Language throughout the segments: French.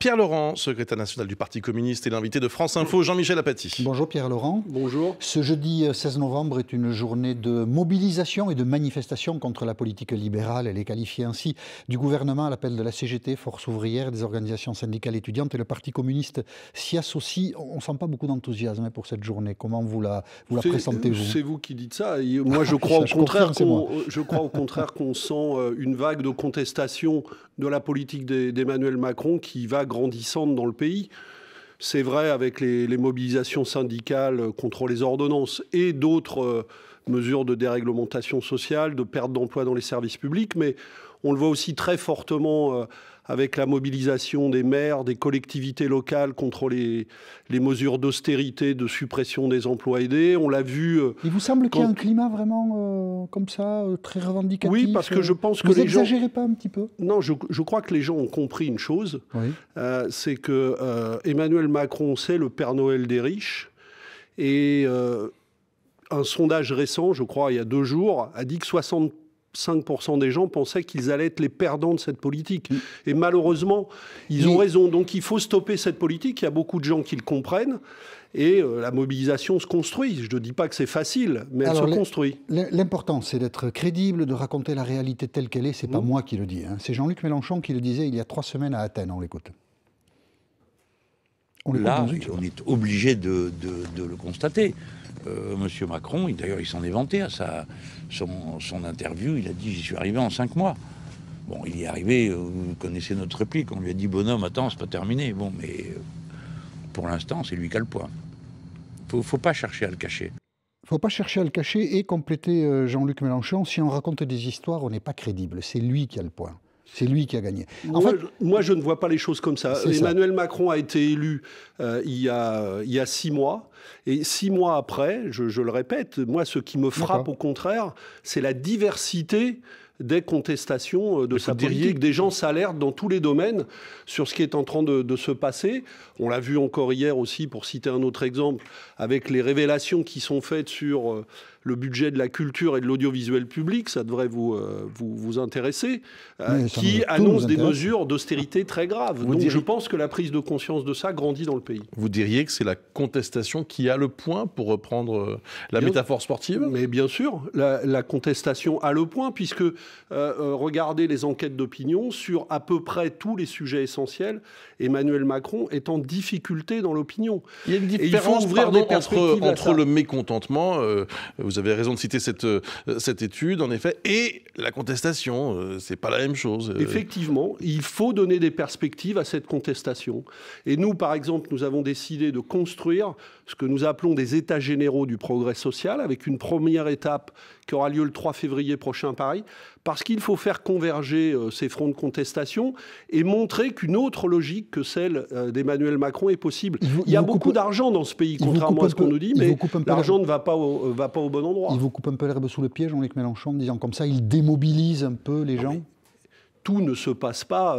Pierre Laurent, secrétaire national du Parti communiste et l'invité de France Info, Jean-Michel Apathy. Bonjour Pierre Laurent. Bonjour. Ce jeudi 16 novembre est une journée de mobilisation et de manifestation contre la politique libérale. Elle est qualifiée ainsi du gouvernement à l'appel de la CGT, Force ouvrière, des organisations syndicales étudiantes et le Parti communiste s'y associe. On ne sent pas beaucoup d'enthousiasme pour cette journée. Comment vous la présentez-vous? C'est vous qui dites ça. Et moi, je crois au contraire qu'on sent une vague de contestation de la politique d'Emmanuel Macron qui va grandissante dans le pays. C'est vrai avec les mobilisations syndicales contre les ordonnances et d'autres mesures de déréglementation sociale, de perte d'emploi dans les services publics, mais on le voit aussi très fortement avec la mobilisation des maires, des collectivités locales contre les mesures d'austérité, de suppression des emplois aidés. On l'a vu... Il vous semble qu'il y a un climat vraiment comme ça, très revendicatif? Oui, parce que je pense que les gens... Vous n'exagérez pas un petit peu? Non, je crois que les gens ont compris une chose, oui. C'est que Emmanuel Macron, c'est le Père Noël des riches. Et un sondage récent, je crois, il y a 2 jours, a dit que 65% des gens pensaient qu'ils allaient être les perdants de cette politique. Et malheureusement, ils ont raison. Donc il faut stopper cette politique. Il y a beaucoup de gens qui le comprennent. Et la mobilisation se construit. Je ne dis pas que c'est facile, mais elle se construit. L'important, c'est d'être crédible, de raconter la réalité telle qu'elle est. Ce n'est pas moi qui le dis. Hein. C'est Jean-Luc Mélenchon qui le disait il y a 3 semaines à Athènes. On l'écoute. Là, on est obligé de le constater. Monsieur Macron, d'ailleurs, il s'en est vanté à son interview. Il a dit « J'y suis arrivé en 5 mois ». Bon, il y est arrivé, vous connaissez notre réplique, on lui a dit « Bonhomme, attends, c'est pas terminé ». Bon, mais pour l'instant, c'est lui qui a le point. Faut pas chercher à le cacher. Il ne faut pas chercher à le cacher et compléter Jean-Luc Mélenchon. Si on raconte des histoires, on n'est pas crédible. C'est lui qui a le point. C'est lui qui a gagné. Moi, je ne vois pas les choses comme ça. Emmanuel Macron a été élu il y a 6 mois. Et 6 mois après, je le répète, moi, ce qui me frappe au contraire, c'est la diversité des contestations de sa politique. Des gens s'alertent dans tous les domaines sur ce qui est en train de se passer. On l'a vu encore hier aussi, pour citer un autre exemple, avec les révélations qui sont faites sur le budget de la culture et de l'audiovisuel public, ça devrait vous intéresser, qui annonce des mesures d'austérité très graves. Donc je pense que la prise de conscience de ça grandit dans le pays. Vous diriez que c'est la contestation qui a le point, pour reprendre la métaphore sportive? Mais bien sûr, la contestation a le point, puisque regardez les enquêtes d'opinion sur à peu près tous les sujets essentiels, Emmanuel Macron est en difficulté dans l'opinion. Il y a une différence entre le mécontentement, vous avez raison de citer cette étude, en effet, et la contestation. C'est pas la même chose. Effectivement, il faut donner des perspectives à cette contestation. Et nous, par exemple, nous avons décidé de construire ce que nous appelons des états généraux du progrès social, avec une première étape qui aura lieu le 3 février prochain à Paris, parce qu'il faut faire converger ces fronts de contestation et montrer qu'une autre logique que celle d'Emmanuel Macron est possible. Il y a beaucoup d'argent dans ce pays, contrairement à ce qu'on nous dit, mais l'argent ne va pas au bon endroit. Il vous coupe un peu l'herbe sous le pied, Jean-Luc Mélenchon, en disant comme ça, il démobilise un peu les gens. Tout ne se passe pas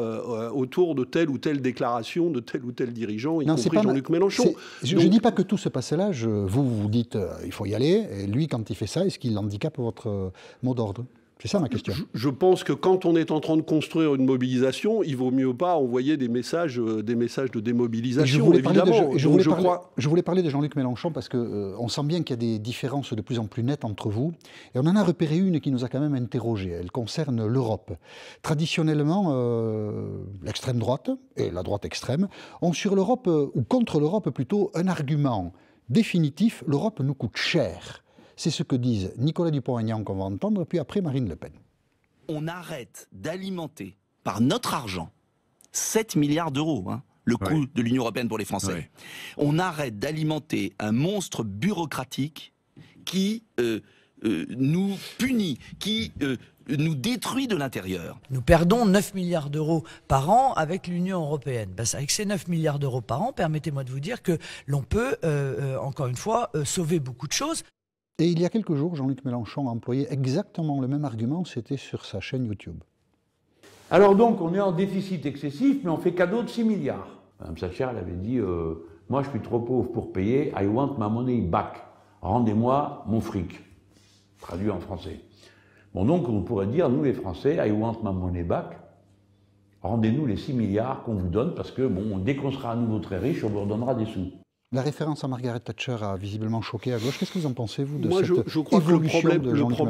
autour de telle ou telle déclaration de tel ou tel dirigeant, y compris Jean-Luc Mélenchon. Je ne dis pas que tout se passe là. Vous dites il faut y aller. Et lui, quand il fait ça, est-ce qu'il handicape votre mot d'ordre? C'est ça ma question. Je pense que quand on est en train de construire une mobilisation, il vaut mieux pas envoyer des messages de démobilisation, évidemment. Je voulais parler de Jean-Luc Mélenchon parce qu'on sent bien qu'il y a des différences de plus en plus nettes entre vous. Et on en a repéré une qui nous a quand même interrogés. Elle concerne l'Europe. Traditionnellement, l'extrême droite et la droite extrême ont sur l'Europe, ou contre l'Europe plutôt, un argument définitif: l'Europe nous coûte cher. C'est ce que disent Nicolas Dupont-Aignan, qu'on va entendre, puis après Marine Le Pen. On arrête d'alimenter par notre argent 7 milliards d'euros, le coût de l'Union européenne pour les Français. Oui. On arrête d'alimenter un monstre bureaucratique qui nous punit, qui nous détruit de l'intérieur. Nous perdons 9 milliards d'euros par an avec l'Union européenne. Avec ces 9 milliards d'euros par an, permettez-moi de vous dire que l'on peut, encore une fois, sauver beaucoup de choses. Et il y a quelques jours, Jean-Luc Mélenchon a employé exactement le même argument, c'était sur sa chaîne YouTube. Alors donc, on est en déficit excessif, mais on fait cadeau de 6 milliards. Mme Thatcher, elle avait dit moi je suis trop pauvre pour payer, I want my money back. Rendez-moi mon fric. Traduit en français. Bon, donc on pourrait dire, nous les Français, I want my money back. rendez-nous les 6 milliards qu'on vous donne, parce que bon, dès qu'on sera à nouveau très riche, on vous redonnera des sous. La référence à Margaret Thatcher a visiblement choqué à gauche. Qu'est-ce que vous en pensez, vous, de Moi, cette je crois que le problème Mélenchon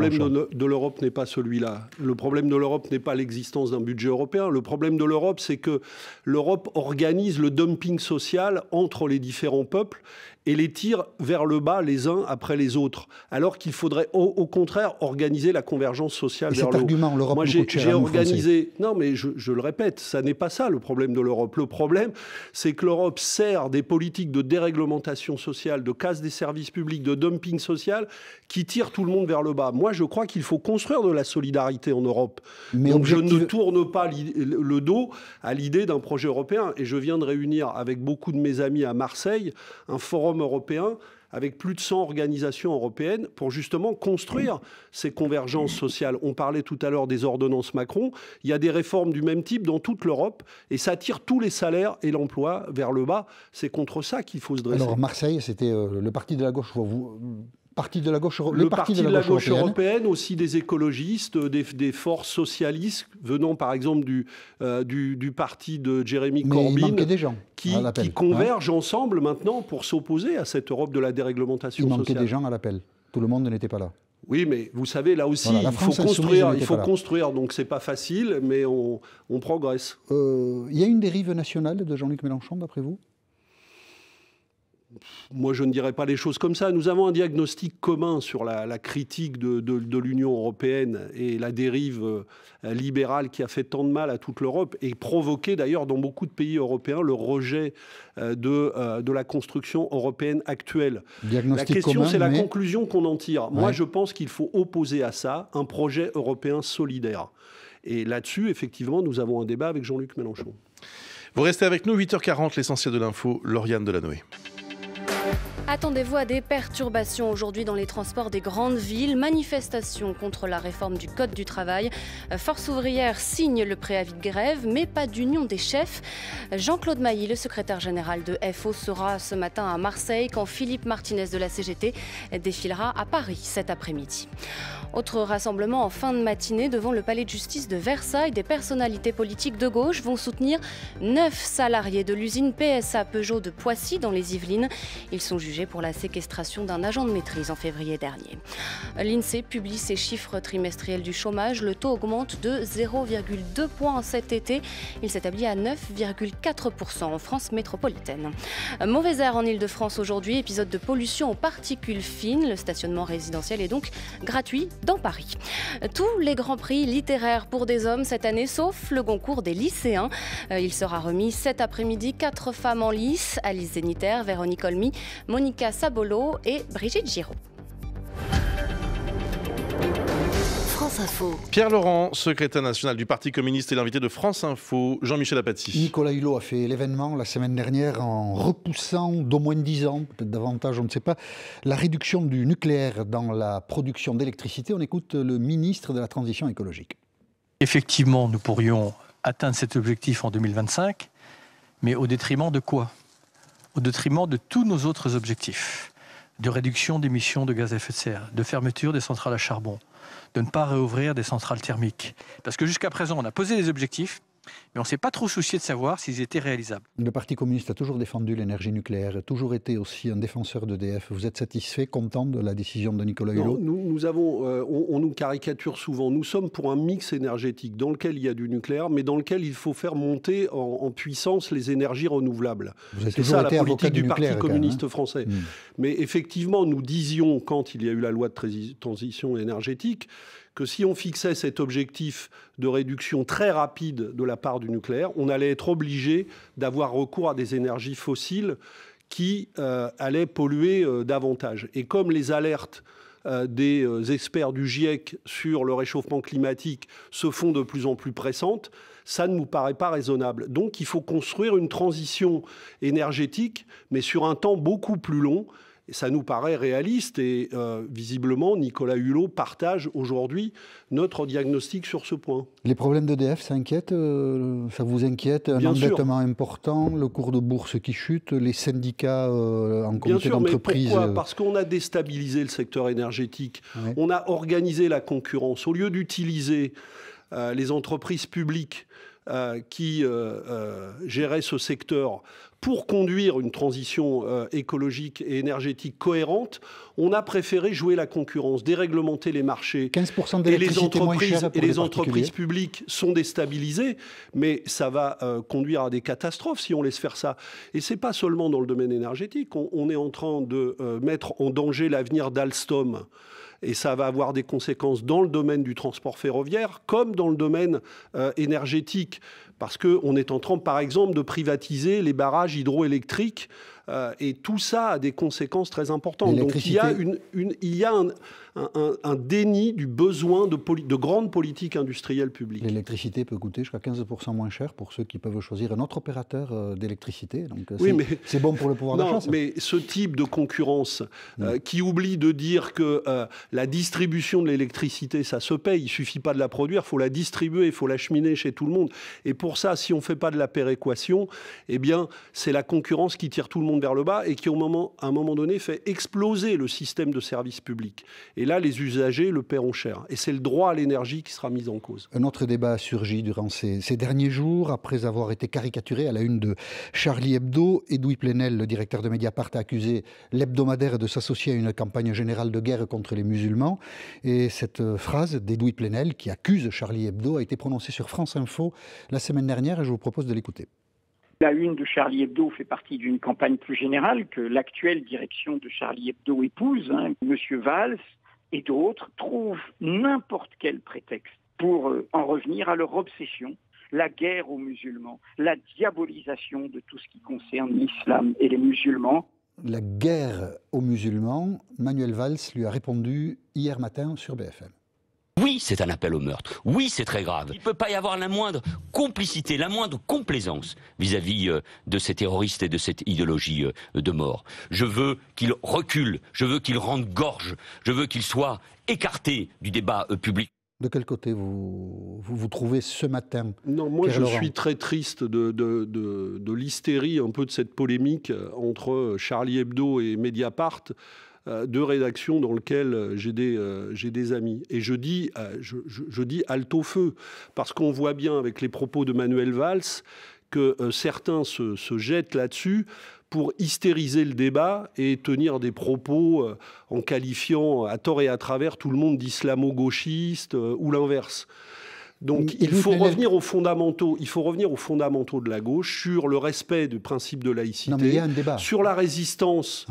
de l'Europe n'est pas celui-là. Le problème de l'Europe n'est pas l'existence d'un budget européen. Le problème de l'Europe, c'est que l'Europe organise le dumping social entre les différents peuples et les tire vers le bas les uns après les autres, alors qu'il faudrait au contraire organiser la convergence sociale vers le haut. Cet argument, l'Europe Moi, nous coûte cher à nous, Français. Non, mais je le répète, ça n'est pas ça le problème de l'Europe. Le problème, c'est que l'Europe sert des politiques de déréglementation sociale, de casse des services publics, de dumping social, qui tirent tout le monde vers le bas. Moi, je crois qu'il faut construire de la solidarité en Europe. Mais donc je ne tourne pas le dos à l'idée d'un projet européen. Et je viens de réunir avec beaucoup de mes amis à Marseille un forum européen avec plus de 100 organisations européennes pour justement construire ces convergences sociales. On parlait tout à l'heure des ordonnances Macron. Il y a des réformes du même type dans toute l'Europe et ça tire tous les salaires et l'emploi vers le bas. C'est contre ça qu'il faut se dresser. Alors Marseille, c'était le parti de la gauche, parti de la gauche, le parti de la gauche européenne, aussi des écologistes, des forces socialistes venant par exemple du parti de Jeremy Corbyn, des gens qui convergent ensemble maintenant pour s'opposer à cette Europe de la déréglementation sociale. Il manquait des gens à l'appel. Tout le monde n'était pas là. Oui, mais vous savez, là aussi, voilà, il faut construire. Donc, c'est pas facile, mais on progresse. Il y a une dérive nationale de Jean-Luc Mélenchon, d'après vous ? Moi, je ne dirais pas les choses comme ça. Nous avons un diagnostic commun sur la critique de l'Union européenne et la dérive libérale qui a fait tant de mal à toute l'Europe et provoqué d'ailleurs dans beaucoup de pays européens le rejet de la construction européenne actuelle. La question, c'est la conclusion qu'on en tire. Moi, je pense qu'il faut opposer à ça un projet européen solidaire. Et là-dessus, effectivement, nous avons un débat avec Jean-Luc Mélenchon. Vous restez avec nous, 8h40, l'essentiel de l'info, Lauriane Delanoë. Attendez-vous à des perturbations aujourd'hui dans les transports des grandes villes. Manifestation contre la réforme du Code du travail. Force ouvrière signe le préavis de grève, mais pas d'union des chefs. Jean-Claude Mailly, le secrétaire général de FO, sera ce matin à Marseille quand Philippe Martinez de la CGT défilera à Paris cet après-midi. Autre rassemblement en fin de matinée devant le palais de justice de Versailles. Des personnalités politiques de gauche vont soutenir 9 salariés de l'usine PSA Peugeot de Poissy dans les Yvelines. Ils sont jugés pour la séquestration d'un agent de maîtrise en février dernier. L'INSEE publie ses chiffres trimestriels du chômage. Le taux augmente de 0,2 points cet été. Il s'établit à 9,4% en France métropolitaine. Mauvais air en Ile-de-France aujourd'hui. Épisode de pollution aux particules fines. Le stationnement résidentiel est donc gratuit dans Paris. Tous les grands prix littéraires pour des hommes cette année, sauf le Goncourt des lycéens. Il sera remis cet après-midi. 4 femmes en lice. Alice Zéniter, Véronique Olmy, Monica Sabolo et Brigitte Giraud. France Info. Pierre Laurent, secrétaire national du Parti communiste et l'invité de France Info, Jean-Michel Apathy. Nicolas Hulot a fait l'événement la semaine dernière en repoussant d'au moins 10 ans, peut-être davantage, on ne sait pas, la réduction du nucléaire dans la production d'électricité. On écoute le ministre de la Transition écologique. Effectivement, nous pourrions atteindre cet objectif en 2025, mais au détriment de quoi ? Au détriment de tous nos autres objectifs, de réduction d'émissions de gaz à effet de serre, de fermeture des centrales à charbon, de ne pas réouvrir des centrales thermiques. Parce que jusqu'à présent, on a posé des objectifs, mais on ne s'est pas trop soucié de savoir s'ils étaient réalisables. Le Parti communiste a toujours défendu l'énergie nucléaire, a toujours été aussi un défenseur d'EDF. Vous êtes satisfait, content de la décision de Nicolas Hulot ? On nous caricature souvent. Nous sommes pour un mix énergétique dans lequel il y a du nucléaire, mais dans lequel il faut faire monter en puissance les énergies renouvelables. C'est ça la politique du Parti communiste français. Mais effectivement, nous disions, quand il y a eu la loi de transition énergétique, que si on fixait cet objectif de réduction très rapide de la part du nucléaire, on allait être obligé d'avoir recours à des énergies fossiles qui allaient polluer davantage. Et comme les alertes des experts du GIEC sur le réchauffement climatique se font de plus en plus pressantes, ça ne nous paraît pas raisonnable. Donc il faut construire une transition énergétique, mais sur un temps beaucoup plus long. Et ça nous paraît réaliste et visiblement, Nicolas Hulot partage aujourd'hui notre diagnostic sur ce point. Les problèmes d'EDF, ça vous inquiète? Un endettement important, le cours de bourse qui chute, les syndicats en comité d'entreprise. Pourquoi ? Parce qu'on a déstabilisé le secteur énergétique. Ouais. On a organisé la concurrence. Au lieu d'utiliser les entreprises publiques qui gérait ce secteur pour conduire une transition écologique et énergétique cohérente, on a préféré jouer la concurrence, déréglementer les marchés. 15% et les entreprises publiques sont déstabilisées, mais ça va conduire à des catastrophes si on laisse faire ça. Et c'est pas seulement dans le domaine énergétique. On est en train de mettre en danger l'avenir d'Alstom. Et ça va avoir des conséquences dans le domaine du transport ferroviaire comme dans le domaine énergétique. Parce qu'on est en train, par exemple, de privatiser les barrages hydroélectriques. Et tout ça a des conséquences très importantes. Donc il y a un déni du besoin de grandes politiques industrielles publiques. L'électricité peut coûter jusqu'à 15% moins cher pour ceux qui peuvent choisir un autre opérateur d'électricité. Donc c'est bon pour le pouvoir d'achat. Non, mais ce type de concurrence qui oublie de dire que la distribution de l'électricité, ça se paye. Il ne suffit pas de la produire, il faut la distribuer, il faut l'acheminer chez tout le monde. Et pour ça, si on ne fait pas de la péréquation, eh bien, c'est la concurrence qui tire tout le monde vers le bas et qui, à un moment donné, fait exploser le système de services publics. Et là, les usagers le paieront cher. Et c'est le droit à l'énergie qui sera mis en cause. Un autre débat a surgi durant ces derniers jours, après avoir été caricaturé à la une de Charlie Hebdo. Edoui Plenel, le directeur de Mediapart, a accusé l'hebdomadaire de s'associer à une campagne générale de guerre contre les musulmans. Et cette phrase d'Edoui Plenel, qui accuse Charlie Hebdo, a été prononcée sur France Info la semaine dernière, et je vous propose de l'écouter. La une de Charlie Hebdo fait partie d'une campagne plus générale que l'actuelle direction de Charlie Hebdo épouse. Monsieur Valls et d'autres trouvent n'importe quel prétexte pour en revenir à leur obsession, la guerre aux musulmans, la diabolisation de tout ce qui concerne l'islam et les musulmans. La guerre aux musulmans, Manuel Valls lui a répondu hier matin sur BFM. Oui, c'est un appel au meurtre. Oui, c'est très grave. Il ne peut pas y avoir la moindre complicité, la moindre complaisance vis-à-vis de ces terroristes et de cette idéologie de mort. Je veux qu'il recule, je veux qu'il rende gorge, je veux qu'il soit écarté du débat public. De quel côté vous trouvez ce matin? Non, moi je suis très triste de l'hystérie un peu de cette polémique entre Charlie Hebdo et Mediapart. Deux rédactions dans lesquelles j'ai des amis. Et je dis halte au feu, parce qu'on voit bien avec les propos de Manuel Valls que certains se jettent là-dessus pour hystériser le débat et tenir des propos en qualifiant à tort et à travers tout le monde d'islamo-gauchiste ou l'inverse. Donc il faut revenir aux fondamentaux. Il faut revenir aux fondamentaux de la gauche sur le respect du principe de laïcité, sur la résistance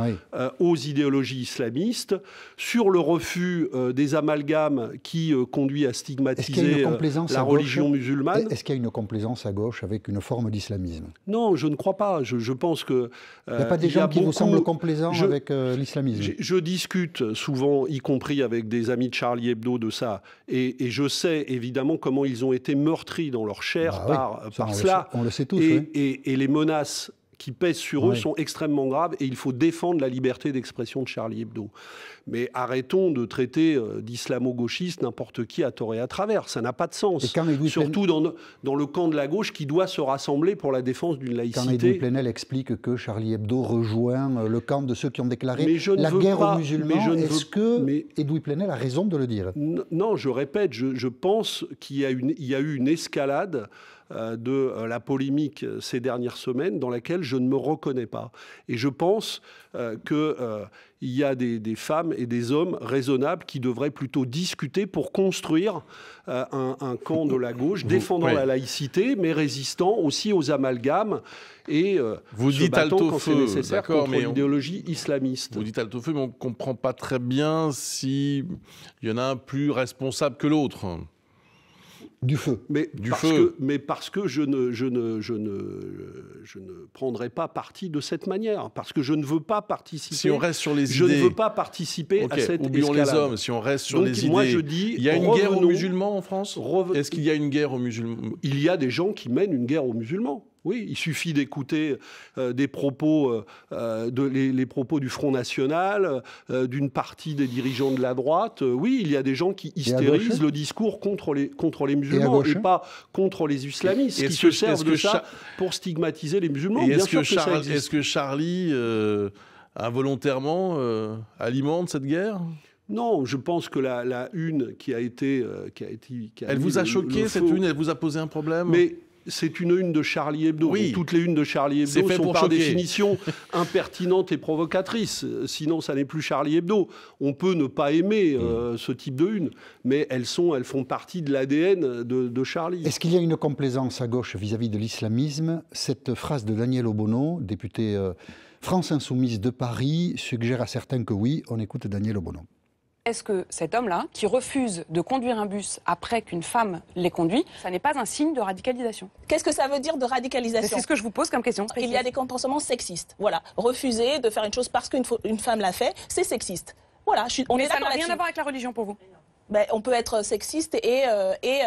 aux idéologies islamistes, sur le refus des amalgames qui conduit à stigmatiser la religion musulmane. Est-ce qu'il y a une complaisance à gauche avec une forme d'islamisme? Non, je ne crois pas. Je pense que il n'y a pas des gens qui vous semblent complaisants avec l'islamisme. Je discute souvent, y compris avec des amis de Charlie Hebdo, de ça, et je sais évidemment comment ils ont été meurtris dans leur chair par cela. On le sait tous. Et les menaces qui pèsent sur eux sont extrêmement graves et il faut défendre la liberté d'expression de Charlie Hebdo. Mais arrêtons de traiter d'islamo-gauchiste n'importe qui à tort et à travers. Ça n'a pas de sens. Surtout dans le camp de la gauche qui doit se rassembler pour la défense d'une laïcité. Quand Edoui Plenel explique que Charlie Hebdo rejoint le camp de ceux qui ont déclaré la guerre aux musulmans, est-ce que Edoui Plenel a raison de le dire? Non, je répète, je pense qu'il y a eu une escalade de la polémique ces dernières semaines dans laquelle je ne me reconnais pas. Et je pense qu'il y a des femmes et des hommes raisonnables qui devraient plutôt discuter pour construire un camp de la gauche défendant la laïcité, mais résistant aussi aux amalgames et vous se dites battant quand c'est feu, nécessaire contre l'idéologie islamiste. Vous dites halte au feu, mais on ne comprend pas très bien s'il y en a un plus responsable que l'autre. Du feu. Parce que je ne prendrai pas parti de cette manière. Parce que je ne veux pas participer. Si on reste sur les idées. Je ne veux pas participer à cette oublions escalade. Les hommes. Si on reste sur les idées. Moi, je dis, il y a une guerre aux musulmans en France. Est-ce qu'il y a une guerre aux musulmans? Il y a des gens qui mènent une guerre aux musulmans. Oui, il suffit d'écouter des propos, les propos du Front National, d'une partie des dirigeants de la droite. Oui, il y a des gens qui hystérisent le discours contre les musulmans et pas contre les islamistes, qui se servent de ça pour stigmatiser les musulmans. Est-ce que Charlie, involontairement, alimente cette guerre ? Non, je pense que la une qui a été... elle vous a choqué, cette une? Elle vous a posé un problème? c'est une une de Charlie Hebdo. Oui. Toutes les unes de Charlie Hebdo sont par choquer. définition impertinentes et provocatrices. Sinon, ça n'est plus Charlie Hebdo. On peut ne pas aimer ce type de une, mais elles font partie de l'ADN de Charlie. Est-ce qu'il y a une complaisance à gauche vis-à-vis de l'islamisme? Cette phrase de Daniel Obono, député France Insoumise de Paris, suggère à certains que oui. On écoute Daniel Obono. Est-ce que cet homme-là, qui refuse de conduire un bus après qu'une femme l'ait conduit, ça n'est pas un signe de radicalisation? Qu'est-ce que ça veut dire de radicalisation? C'est ce que je vous pose comme question. Il y a des comportements sexistes. Voilà. Refuser de faire une chose parce qu'une femme l'a fait, c'est sexiste. Voilà. Mais ça n'a rien à voir avec la religion pour vous? Ben, on peut être sexiste et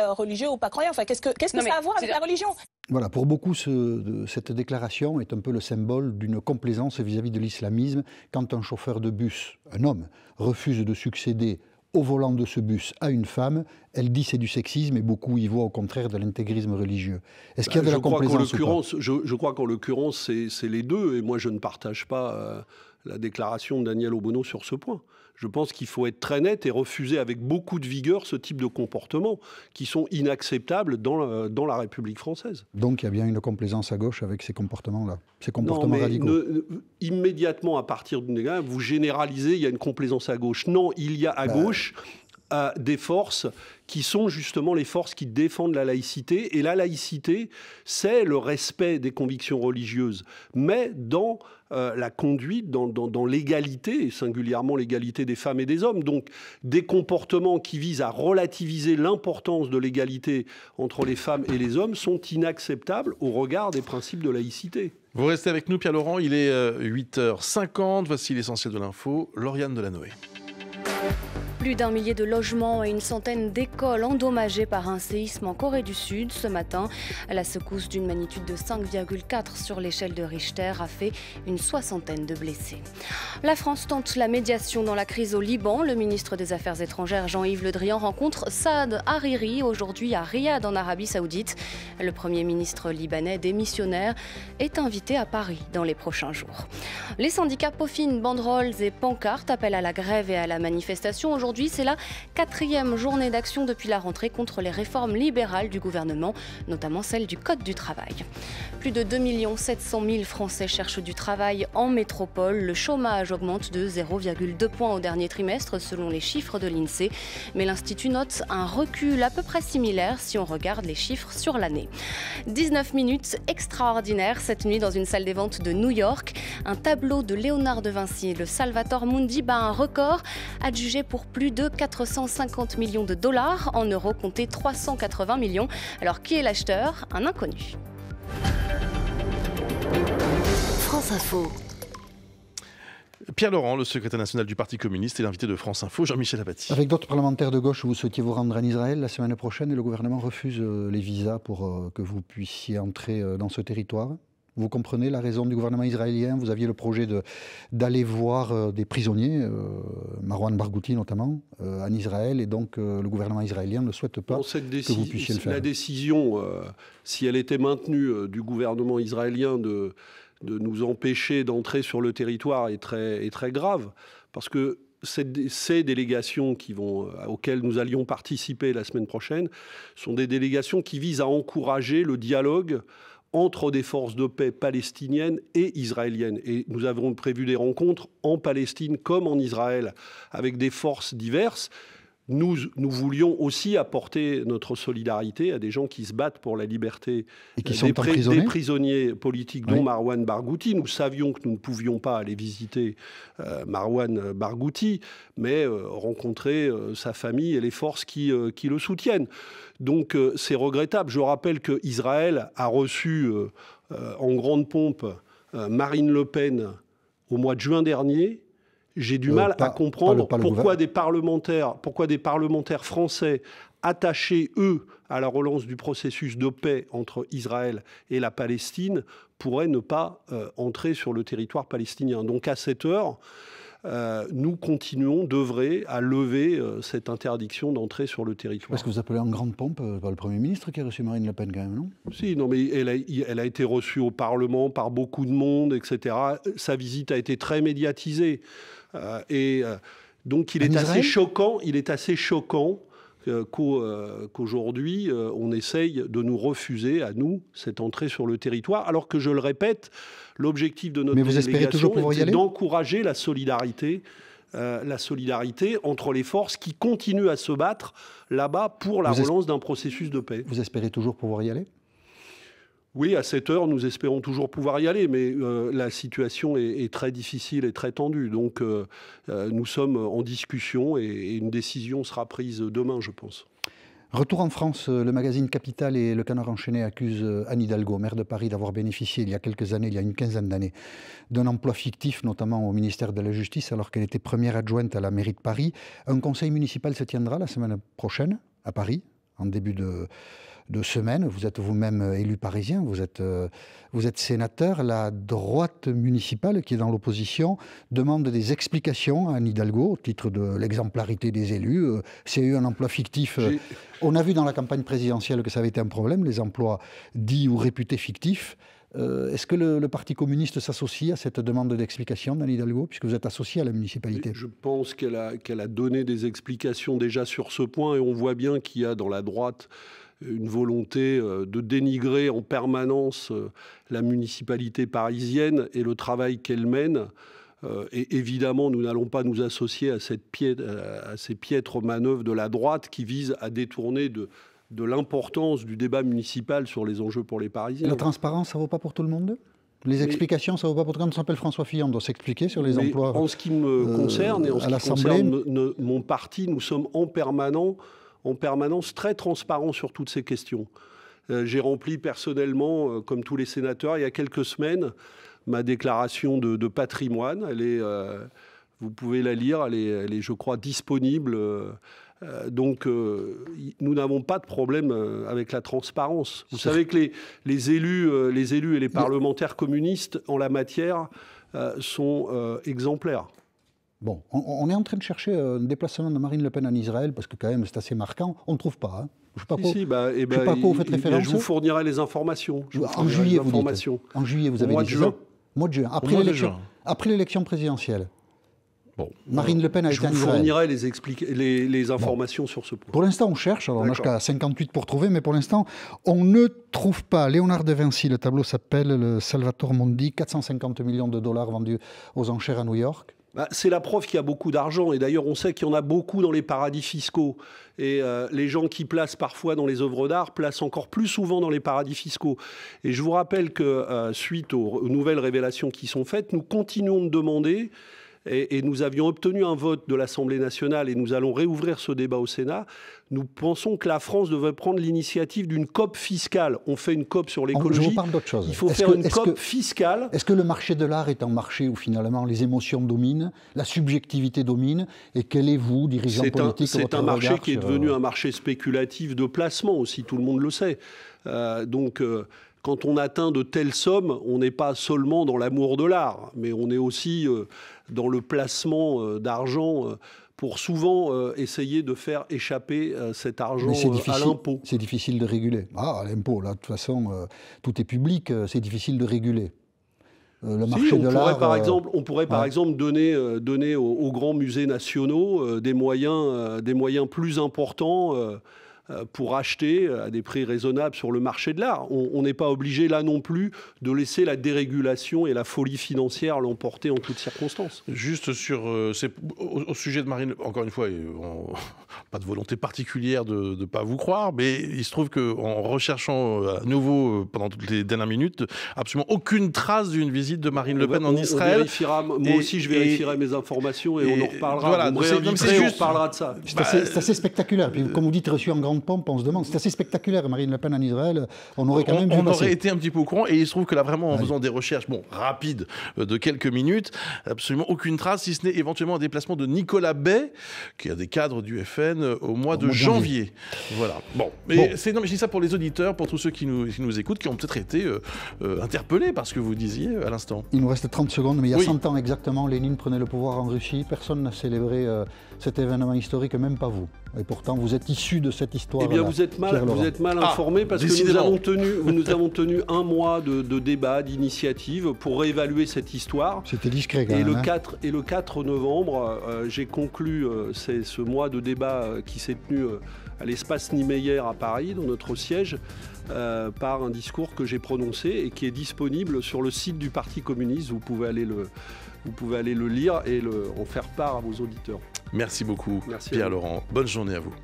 religieux ou pas croyant. Enfin, qu'est-ce que ça a à voir avec la religion? Voilà, pour beaucoup, cette déclaration est un peu le symbole d'une complaisance vis-à-vis de l'islamisme. Quand un chauffeur de bus, un homme, refuse de succéder au volant de ce bus à une femme, elle dit c'est du sexisme et beaucoup y voient au contraire de l'intégrisme religieux. Est-ce qu'il y a de la complaisance ou pas? Je crois qu'en l'occurrence, c'est les deux. Et moi, je ne partage pas la déclaration de Daniel Obono sur ce point. Je pense qu'il faut être très net et refuser avec beaucoup de vigueur ce type de comportements qui sont inacceptables dans la République française. Donc il y a bien une complaisance à gauche avec ces comportements-là, ces comportements radicaux. Immédiatement, à partir d'une égale, vous généralisez, il y a une complaisance à gauche. Non, il y a à gauche des forces qui sont justement les forces qui défendent la laïcité. Et la laïcité, c'est le respect des convictions religieuses, mais dans la conduite, dans l'égalité, et singulièrement l'égalité des femmes et des hommes. Donc des comportements qui visent à relativiser l'importance de l'égalité entre les femmes et les hommes sont inacceptables au regard des principes de laïcité. Vous restez avec nous, Pierre Laurent, il est 8h50. Voici l'essentiel de l'info. Lauriane Delanoë. Plus d'1 millier de logements et une centaine d'écoles endommagées par un séisme en Corée du Sud ce matin. La secousse d'une magnitude de 5,4 sur l'échelle de Richter a fait une soixantaine de blessés. La France tente la médiation dans la crise au Liban. Le ministre des Affaires étrangères Jean-Yves Le Drian rencontre Saad Hariri aujourd'hui à Riyad en Arabie Saoudite. Le Premier ministre libanais démissionnaire est invité à Paris dans les prochains jours. Les syndicats peaufinent banderoles et pancartes, appellent à la grève et à la manifestation. Aujourd'hui, c'est la 4e journée d'action depuis la rentrée contre les réformes libérales du gouvernement, notamment celle du Code du travail. Plus de 2 700 000 Français cherchent du travail en métropole. Le chômage augmente de 0,2 points au dernier trimestre selon les chiffres de l'INSEE. Mais l'Institut note un recul à peu près similaire si on regarde les chiffres sur l'année. 19 minutes extraordinaires cette nuit dans une salle des ventes de New York. Un tableau de Léonard de Vinci, le Salvator Mundi, bat un record adjugé pour plus de 450 millions de dollars. En euros, comptez 380 millions. Alors qui est l'acheteur? Un inconnu. France Info. Pierre Laurent, le secrétaire national du Parti communiste et l'invité de France Info, Jean-Michel Apathy. Avec d'autres parlementaires de gauche, vous souhaitiez vous rendre en Israël la semaine prochaine et le gouvernement refuse les visas pour que vous puissiez entrer dans ce territoire. Vous comprenez la raison du gouvernement israélien? Vous aviez le projet d'aller voir des prisonniers, Marwan Barghouti notamment, en Israël, et donc le gouvernement israélien ne souhaite pas que vous puissiez le faire. La décision, si elle était maintenue du gouvernement israélien de nous empêcher d'entrer sur le territoire est très grave, parce que ces délégations auxquelles nous allions participer la semaine prochaine sont des délégations qui visent à encourager le dialogue entre des forces de paix palestiniennes et israéliennes. Et nous avons prévu des rencontres en Palestine comme en Israël avec des forces diverses. Nous voulions aussi apporter notre solidarité à des gens qui se battent pour la liberté des prisonniers politiques, dont Marwan Barghouti. Nous savions que nous ne pouvions pas aller visiter Marwan Barghouti, mais rencontrer sa famille et les forces qui le soutiennent. Donc c'est regrettable. Je rappelle qu'Israël a reçu en grande pompe Marine Le Pen au mois de juin dernier. J'ai du mal à comprendre pourquoi des parlementaires français attachés, eux, à la relance du processus de paix entre Israël et la Palestine pourraient ne pas entrer sur le territoire palestinien. Donc à cette heure, nous continuons d'œuvrer à lever cette interdiction d'entrer sur le territoire. Est-ce que vous appelez en grande pompe par le Premier ministre qui a reçu Marine Le Pen quand même, non? Si, non, mais elle a été reçue au Parlement par beaucoup de monde, etc. Sa visite a été très médiatisée. Donc il est assez choquant qu'aujourd'hui, on essaye de nous refuser, à nous, cette entrée sur le territoire, alors que, je le répète, l'objectif de notre délégation est d'encourager la solidarité entre les forces qui continuent à se battre là-bas pour la relance d'un processus de paix. Vous espérez toujours pouvoir y aller ? Oui, à cette heure, nous espérons toujours pouvoir y aller, mais la situation est très difficile et très tendue. Donc, nous sommes en discussion et une décision sera prise demain, je pense. Retour en France, le magazine Capital et le Canard enchaîné accusent Anne Hidalgo, maire de Paris, d'avoir bénéficié il y a quelques années, il y a une quinzaine d'années, d'un emploi fictif, notamment au ministère de la Justice, alors qu'elle était première adjointe à la mairie de Paris. Un conseil municipal se tiendra la semaine prochaine à Paris, en début de semaine. Vous êtes vous-même élu parisien, vous êtes sénateur. La droite municipale, qui est dans l'opposition, demande des explications à Anne Hidalgo au titre de l'exemplarité des élus. S'il y a eu un emploi fictif, on a vu dans la campagne présidentielle que ça avait été un problème, les emplois dits ou réputés fictifs. Est-ce que le Parti communiste s'associe à cette demande d'explication d'Anne Hidalgo, puisque vous êtes associé à la municipalité? Je pense qu'elle a donné des explications déjà sur ce point, et on voit bien qu'il y a dans la droite une volonté de dénigrer en permanence la municipalité parisienne et le travail qu'elle mène. Et évidemment, nous n'allons pas nous associer à ces piètres manœuvres de la droite qui visent à détourner de l'importance du débat municipal sur les enjeux pour les Parisiens. La transparence, ça ne vaut pas pour tout le monde ? Les explications, ça ne vaut pas pour tout le monde. Quand on s'appelle François Fillon, on doit s'expliquer sur les emplois. En ce qui me concerne et en ce qui concerne mon parti, nous sommes en permanence très transparent sur toutes ces questions. J'ai rempli personnellement, comme tous les sénateurs, il y a quelques semaines, ma déclaration de patrimoine. Vous pouvez la lire, elle est, je crois, disponible. Donc, nous n'avons pas de problème avec la transparence. Vous savez que les élus et les parlementaires communistes, en la matière, sont exemplaires. Bon, on est en train de chercher un déplacement de Marine Le Pen en Israël, parce que quand même c'est assez marquant. On ne trouve pas. Hein. Je ne sais pas à quoi vous faites référence. Je vous fournirai les informations. En juillet, vous dites. En juillet, vous avez dit ça. Mois de juin. Après l'élection présidentielle. Bon, Marine Le Pen a été en Israël. Je vous fournirai les informations sur ce point. Pour l'instant, on cherche. Alors, on a jusqu'à 58 pour trouver, mais pour l'instant, on ne trouve pas. Léonard de Vinci, le tableau s'appelle le Salvatore Mondi, 450 millions de dollars vendus aux enchères à New York. C'est la preuve qu'il y a beaucoup d'argent, et d'ailleurs on sait qu'il y en a beaucoup dans les paradis fiscaux, et les gens qui placent parfois dans les œuvres d'art placent encore plus souvent dans les paradis fiscaux. Et je vous rappelle que suite aux nouvelles révélations qui sont faites, nous continuons de demander, et nous avions obtenu un vote de l'Assemblée nationale, et nous allons réouvrir ce débat au Sénat. Nous pensons que la France devrait prendre l'initiative d'une COP fiscale. On fait une COP sur l'écologie. Je vous parle d'autre chose. Il faut faire une COP fiscale. Est-ce que le marché de l'art est un marché où finalement les émotions dominent, la subjectivité domine, et quel est, vous, dirigeant politique, c'est un marché qui est devenu un marché spéculatif de placement aussi, tout le monde le sait. Quand on atteint de telles sommes, on n'est pas seulement dans l'amour de l'art, mais on est aussi dans le placement d'argent pour souvent essayer de faire échapper cet argent à l'impôt. C'est difficile de réguler. L'impôt, là, de toute façon, tout est public, c'est difficile de réguler. Le marché de l'art... On pourrait par exemple donner aux grands musées nationaux des moyens plus importants pour acheter à des prix raisonnables sur le marché de l'art. On n'est pas obligé là non plus de laisser la dérégulation et la folie financière l'emporter en toutes circonstances. Juste au sujet de Marine, encore une fois, pas de volonté particulière de ne pas vous croire, mais il se trouve qu'en recherchant à nouveau pendant toutes les dernières minutes, absolument aucune trace d'une visite de Marine Le Pen en Israël. Moi aussi, je vérifierai mes informations et on en reparlera. Voilà, on reparlera de ça. C'est assez spectaculaire. Puis, comme vous dites, reçu en grande pompe, on se demande. C'est assez spectaculaire, Marine Le Pen en Israël. On aurait quand même vu passer. On aurait été un petit peu au courant, et il se trouve que là, vraiment, en faisant des recherches rapides de quelques minutes, absolument aucune trace, si ce n'est éventuellement un déplacement de Nicolas Bay, qui est un des cadres du FN, au mois de janvier. Voilà. Je dis ça pour les auditeurs, pour tous ceux qui nous écoutent, qui ont peut-être été interpellés par ce que vous disiez à l'instant. Il nous reste 30 secondes, mais il y a 100 ans exactement, Lénine prenait le pouvoir en Russie. Personne n'a célébré cet événement historique, même pas vous. Et pourtant, vous êtes issu de cette histoire. Eh bien, vous êtes mal informé, parce que nous avons tenu un mois de débat, d'initiative pour réévaluer cette histoire. C'était discret quand même. Et le 4 novembre, j'ai conclu ce mois de débat qui s'est tenu à l'espace Niemeyer à Paris, dans notre siège, par un discours que j'ai prononcé et qui est disponible sur le site du Parti communiste. Vous pouvez aller le lire et en faire part à vos auditeurs. Merci beaucoup, Pierre Laurent. Bonne journée à vous.